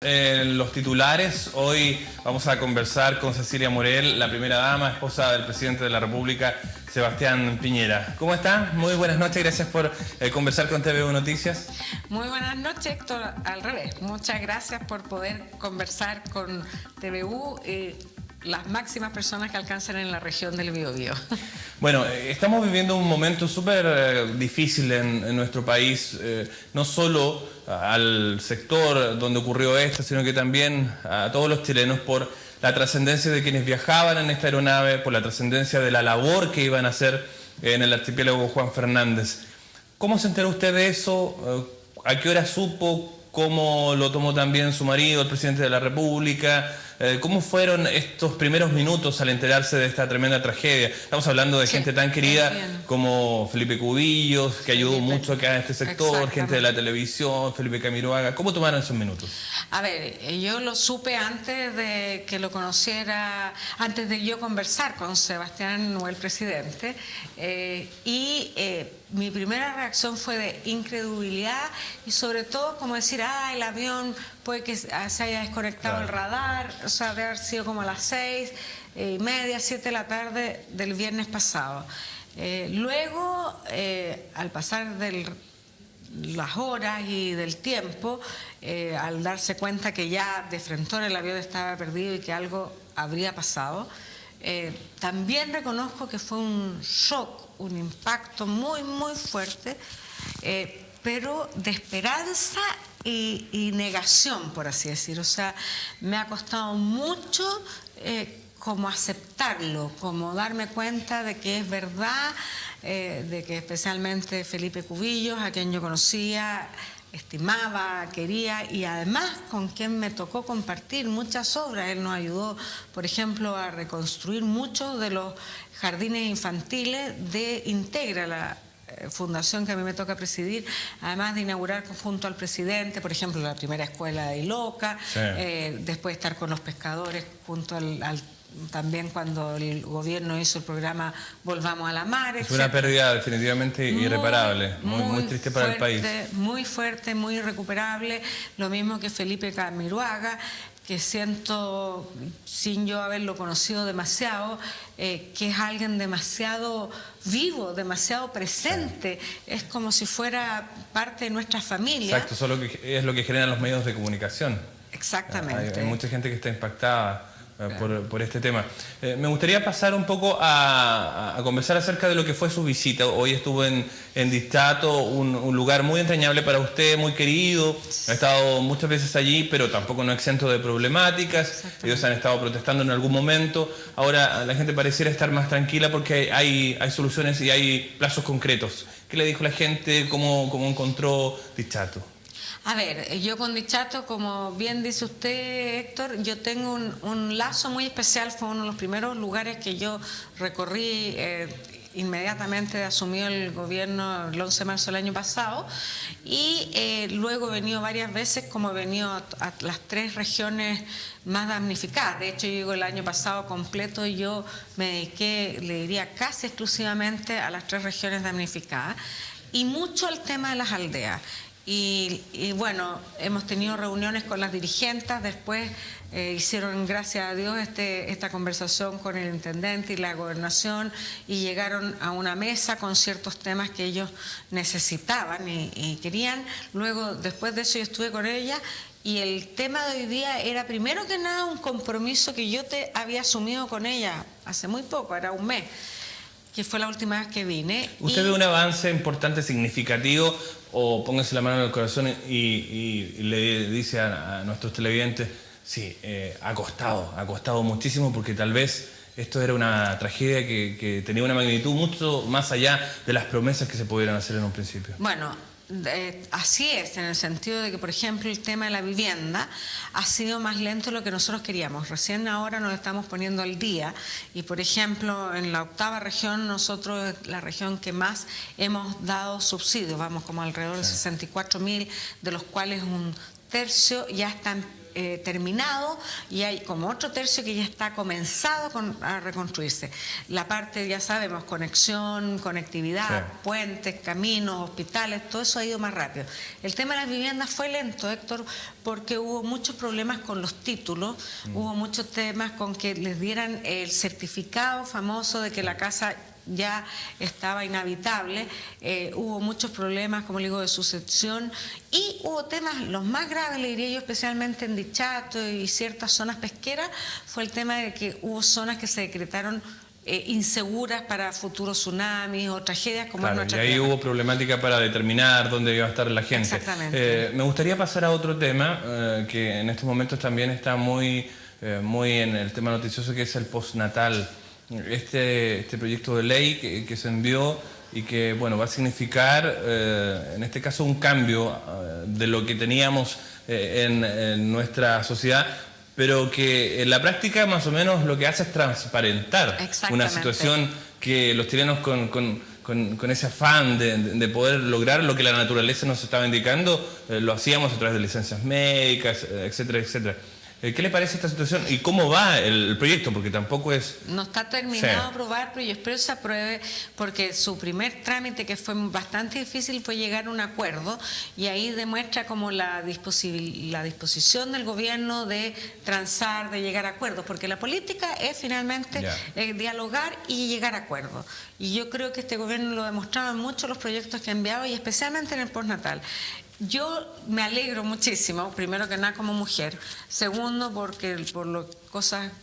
En los titulares, hoy vamos a conversar con Cecilia Morel, la primera dama, esposa del presidente de la República, Sebastián Piñera. ¿Cómo está? Muy buenas noches, gracias por conversar con TVU Noticias. Muy buenas noches, Héctor, al revés. Muchas gracias por poder conversar con TVU, las máximas personas que alcanzan en la región del Biobío. Bueno, estamos viviendo un momento súper difícil en nuestro país, no solo al sector donde ocurrió esto, sino que también a todos los chilenos por la trascendencia de quienes viajaban en esta aeronave, por la trascendencia de la labor que iban a hacer en el archipiélago Juan Fernández. ¿Cómo se enteró usted de eso? ¿A qué hora supo? ¿Cómo lo tomó también su marido, el presidente de la República? ¿Cómo fueron estos primeros minutos al enterarse de esta tremenda tragedia? Estamos hablando de gente tan querida como Felipe Cubillos, que ayudó mucho acá en este sector, gente de la televisión, Felipe Camiroaga. ¿Cómo tomaron esos minutos? A ver, yo lo supe antes de que lo conociera, antes de yo conversar con Sebastián, o el presidente, mi primera reacción fue de incredulidad y sobre todo como decir, el avión puede que se haya desconectado el radar, o sea, debe haber sido como a las 6:30, 7 de la tarde del viernes pasado. Luego, al pasar las horas y del tiempo, al darse cuenta que ya de frente el avión estaba perdido y que algo habría pasado, también reconozco que fue un shock, un impacto muy, muy fuerte, pero de esperanza y negación, por así decir. O sea, me ha costado mucho como aceptarlo, como darme cuenta de que es verdad, de que especialmente Felipe Cubillos, a quien yo conocía, estimaba, quería y además con quien me tocó compartir muchas obras. Él nos ayudó, por ejemplo, a reconstruir muchos de los jardines infantiles de Integra, la fundación que a mí me toca presidir, además de inaugurar junto al presidente, por ejemplo, la primera escuela de Iloca, después de estar con los pescadores junto también cuando el gobierno hizo el programa Volvamos a la Mar. Es una pérdida definitivamente irreparable, muy triste para el país. Muy fuerte, muy irrecuperable, lo mismo que Felipe Camiroaga, que siento, sin yo haberlo conocido demasiado, que es alguien demasiado vivo, demasiado presente, es como si fuera parte de nuestra familia. Exacto, solo que es lo que generan los medios de comunicación. Exactamente. Hay mucha gente que está impactada por este tema. Me gustaría pasar un poco a conversar acerca de lo que fue su visita. Hoy estuvo en Distato, un lugar muy entrañable para usted, muy querido. Ha estado muchas veces allí, pero tampoco no exento de problemáticas. Ellos han estado protestando en algún momento. Ahora la gente pareciera estar más tranquila porque hay soluciones y hay plazos concretos. ¿Qué le dijo la gente? ¿Cómo encontró Distato? A ver, yo con Distato, como bien dice usted, Héctor, yo tengo un lazo muy especial. Fue uno de los primeros lugares que yo recorrí inmediatamente asumió el gobierno el 11 de marzo del año pasado y luego he venido varias veces, como he venido a las 3 regiones más damnificadas. De hecho, yo llego el año pasado completo y yo me dediqué, le diría, casi exclusivamente a las 3 regiones damnificadas y mucho al tema de las aldeas. Y bueno, hemos tenido reuniones con las dirigentes, después hicieron, gracias a Dios, esta conversación con el intendente y la gobernación y llegaron a una mesa con ciertos temas que ellos necesitaban y querían. Luego, después de eso, yo estuve con ella y el tema de hoy día era, primero que nada, un compromiso que yo había asumido con ella hace muy poco, era un mes, que fue la última vez que vine. ¿Usted ve un avance importante, significativo, o póngase la mano en el corazón y le dice a nuestros televidentes, sí, ha costado muchísimo porque tal vez esto era una tragedia que tenía una magnitud mucho más allá de las promesas que se pudieron hacer en un principio? Bueno, así es, en el sentido de que, por ejemplo, el tema de la vivienda ha sido más lento de lo que nosotros queríamos. Recién ahora nos estamos poniendo al día y, por ejemplo, en la 8ª región, nosotros es la región que más hemos dado subsidios, vamos como alrededor de 64.000, de los cuales un tercio ya están terminado y hay como otro tercio que ya está comenzado a reconstruirse. La parte, ya sabemos, conexión, conectividad, sí, puentes, caminos, hospitales, todo eso ha ido más rápido. El tema de las viviendas fue lento, Héctor, porque hubo muchos problemas con los títulos, hubo muchos temas con que les dieran el certificado famoso de que la casa ya estaba inhabitable, hubo muchos problemas, como le digo, de sucesión, y hubo temas, los más graves, le diría yo, especialmente en Dichato y ciertas zonas pesqueras, fue el tema de que hubo zonas que se decretaron inseguras para futuros tsunamis o tragedias como claro, en nuestra y ahí tierra. hubo problemática para determinar dónde iba a estar la gente. Exactamente. Me gustaría pasar a otro tema que en estos momentos también está muy en el tema noticioso, que es el postnatal. Este proyecto de ley que se envió y que bueno, va a significar en este caso un cambio de lo que teníamos en nuestra sociedad, pero que en la práctica más o menos lo que hace es transparentar una situación que los chilenos con ese afán de poder lograr lo que la naturaleza nos estaba indicando, lo hacíamos a través de licencias médicas, etcétera, etcétera. ¿Qué le parece esta situación y cómo va el proyecto? Porque tampoco es... No está terminado de sí, aprobar, pero yo espero que se apruebe, porque su primer trámite, que fue bastante difícil, fue llegar a un acuerdo, y ahí demuestra como la disposición del gobierno de transar, de llegar a acuerdos, porque la política es finalmente dialogar y llegar a acuerdos. Y yo creo que este gobierno lo ha demostrado en muchos los proyectos que ha enviado, y especialmente en el postnatal. Yo me alegro muchísimo, primero que nada como mujer, segundo porque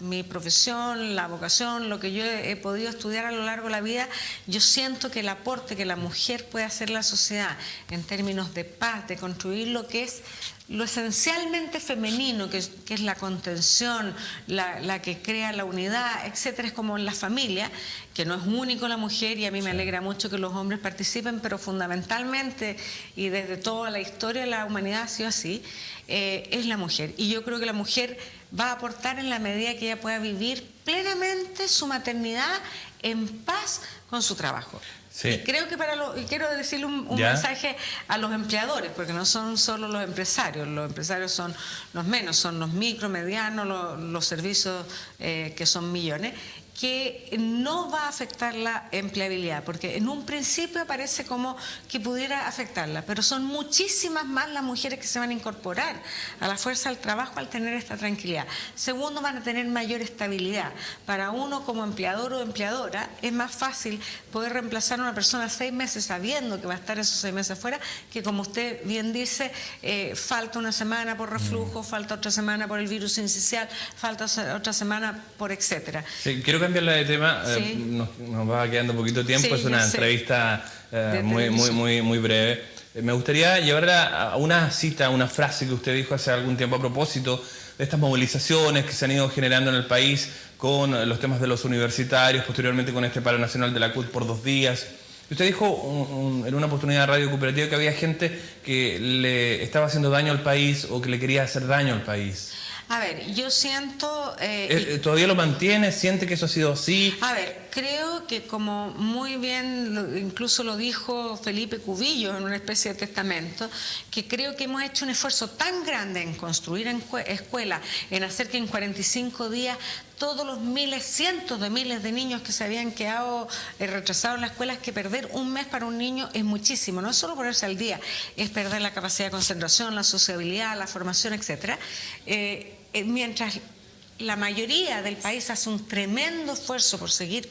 mi profesión, la vocación, lo que yo he podido estudiar a lo largo de la vida, yo siento que el aporte que la mujer puede hacer a la sociedad en términos de paz, de construir lo que es lo esencialmente femenino, que es la contención, la que crea la unidad, etcétera, es como en la familia, que no es único la mujer, y a mí me alegra mucho que los hombres participen, pero fundamentalmente y desde toda la historia de la humanidad ha sido así, es la mujer. Y yo creo que la mujer va a aportar en la medida que ella pueda vivir plenamente su maternidad en paz con su trabajo. sí. Y creo que y quiero decirle un mensaje a los empleadores, porque no son solo los empresarios son los menos, son los micro, medianos, los servicios que son millones, que no va a afectar la empleabilidad, porque en un principio parece como que pudiera afectarla, pero son muchísimas más las mujeres que se van a incorporar a la fuerza del trabajo al tener esta tranquilidad. Segundo, van a tener mayor estabilidad. Para uno como empleador o empleadora es más fácil poder reemplazar a una persona 6 meses sabiendo que va a estar esos 6 meses fuera, que como usted bien dice, falta una semana por reflujo, falta otra semana por el virus sincicial, falta otra semana por etcétera. Sí, quiero cambiarla de tema, sí. Nos va quedando poquito tiempo, sí, es una entrevista muy breve. Me gustaría llevarla a una cita, una frase que usted dijo hace algún tiempo a propósito de estas movilizaciones que se han ido generando en el país con los temas de los universitarios, posteriormente con este paro nacional de la CUT por 2 días. Usted dijo en una oportunidad de Radio Cooperativa que había gente que le estaba haciendo daño al país o que le quería hacer daño al país. A ver, yo siento... ¿Todavía lo mantiene? ¿Siente que eso ha sido así? A ver, creo que como muy bien incluso lo dijo Felipe Cubillo en una especie de testamento, que creo que hemos hecho un esfuerzo tan grande en construir escuelas, en hacer que en 45 días todos los cientos de miles de niños que se habían quedado retrasados en las escuelas, que perder un mes para un niño es muchísimo. No es solo ponerse al día, es perder la capacidad de concentración, la sociabilidad, la formación, etcétera. Mientras la mayoría del país hace un tremendo esfuerzo por seguir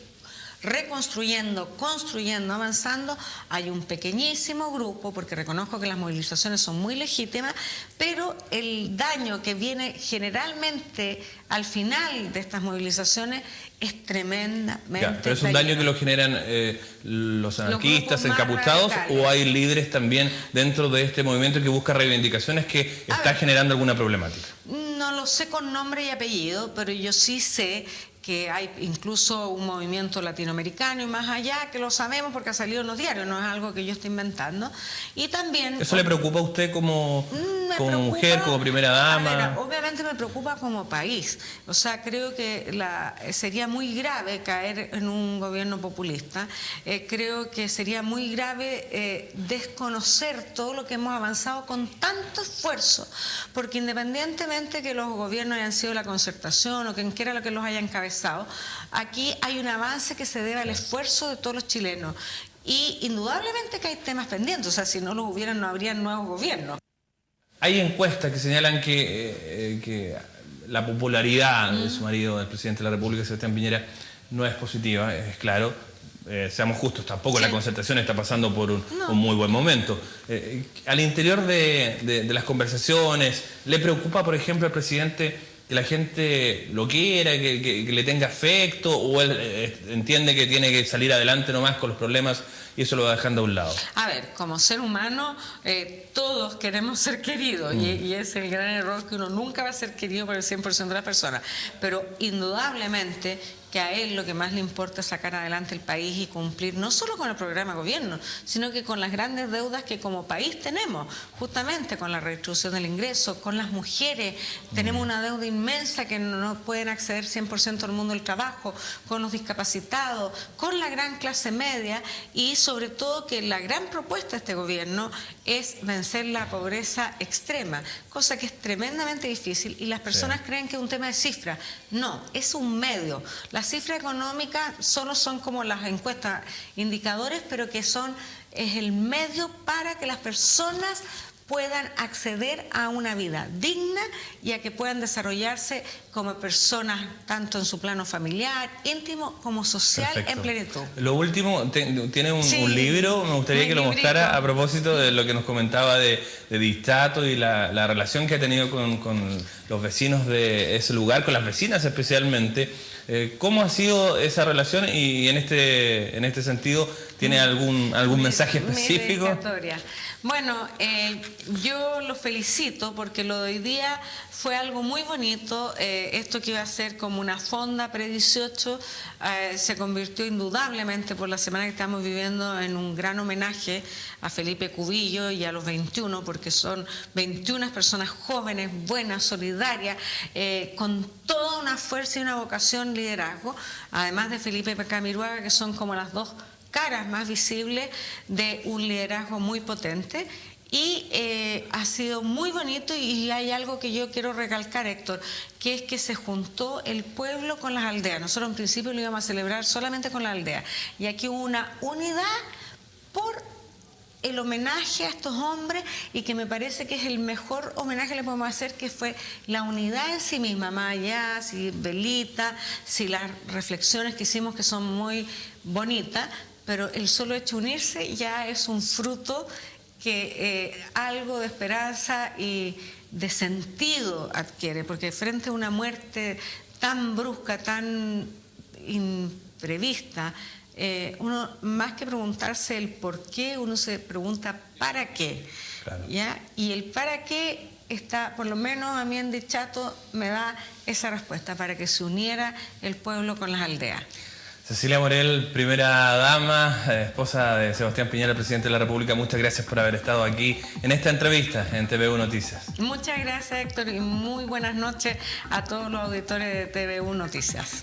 reconstruyendo, construyendo, avanzando, hay un pequeñísimo grupo, porque reconozco que las movilizaciones son muy legítimas, pero el daño que viene generalmente al final de estas movilizaciones es tremendamente... Pero es un daño que lo generan los anarquistas encapuchados, o hay líderes también dentro de este movimiento que busca reivindicaciones que está generando alguna problemática. No lo sé con nombre y apellido, pero yo sí sé que hay incluso un movimiento latinoamericano y más allá, que lo sabemos porque ha salido en los diarios, no es algo que yo esté inventando. Y también... ¿Eso le preocupa a usted como mujer, como primera dama? Obviamente realmente me preocupa como país. O sea, creo que sería muy grave caer en un gobierno populista. Creo que sería muy grave desconocer todo lo que hemos avanzado con tanto esfuerzo, porque independientemente que los gobiernos hayan sido la Concertación o quien quiera lo que los haya encabezado, aquí hay un avance que se debe al esfuerzo de todos los chilenos. Y indudablemente que hay temas pendientes, o sea, si no los hubieran, no habrían nuevos gobiernos. Hay encuestas que señalan que la popularidad de su marido, el presidente de la República, Sebastián Piñera, no es positiva, es claro. Seamos justos, tampoco la Concertación está pasando por un muy buen momento. Al interior de las conversaciones, ¿le preocupa, por ejemplo, al presidente que la gente lo quiera, que le tenga afecto, o él entiende que tiene que salir adelante nomás con los problemas y eso lo va dejando a un lado? A ver, como ser humano, todos queremos ser queridos y es el gran error, que uno nunca va a ser querido por el 100% de las personas, pero indudablemente que a él lo que más le importa es sacar adelante el país y cumplir no solo con el programa de gobierno, sino que con las grandes deudas que como país tenemos, justamente con la redistribución del ingreso, con las mujeres, tenemos una deuda inmensa que no pueden acceder 100% al mundo del trabajo, con los discapacitados, con la gran clase media, y sobre todo que la gran propuesta de este gobierno es vencer la pobreza extrema, cosa que es tremendamente difícil, y las personas creen que es un tema de cifras. No, es un medio. Las cifras económicas solo son como las encuestas, indicadores, pero que es el medio para que las personas puedan acceder a una vida digna y a que puedan desarrollarse como personas, tanto en su plano familiar, íntimo, como social. Perfecto. En plenitud. Lo último, tiene un libro, me gustaría que lo mostrara a propósito de lo que nos comentaba de Distato y la relación que ha tenido con los vecinos de ese lugar, con las vecinas especialmente. ¿Cómo ha sido esa relación? Y en este sentido, ¿tiene algún mensaje específico? Bueno, yo lo felicito porque lo de hoy día fue algo muy bonito. Esto que iba a ser como una fonda pre-18 se convirtió indudablemente, por la semana que estamos viviendo, en un gran homenaje a Felipe Cubillo y a los 21, porque son 21 personas jóvenes, buenas, solidarias, con toda una fuerza y una vocación liderazgo, además de Felipe Camiroaga, que son como las dos caras más visibles de un liderazgo muy potente. Y ha sido muy bonito, y hay algo que yo quiero recalcar, Héctor, que es que se juntó el pueblo con las aldeas. Nosotros en principio lo íbamos a celebrar solamente con las aldeas, y aquí hubo una unidad por el homenaje a estos hombres, y que me parece que es el mejor homenaje que le podemos hacer, que fue la unidad en sí misma, más allá, si velita, si las reflexiones que hicimos, que son muy bonitas, pero el solo hecho de unirse ya es un fruto que algo de esperanza y de sentido adquiere, porque frente a una muerte tan brusca, tan imprevista, uno, más que preguntarse el por qué, uno se pregunta para qué. Claro. ¿Ya? Y el para qué está, por lo menos a mí en Dichato me da esa respuesta, para que se uniera el pueblo con las aldeas. Cecilia Morel, primera dama, esposa de Sebastián Piñera, presidente de la República, muchas gracias por haber estado aquí en esta entrevista en TVU Noticias. Muchas gracias, Héctor, y muy buenas noches a todos los auditores de TVU Noticias.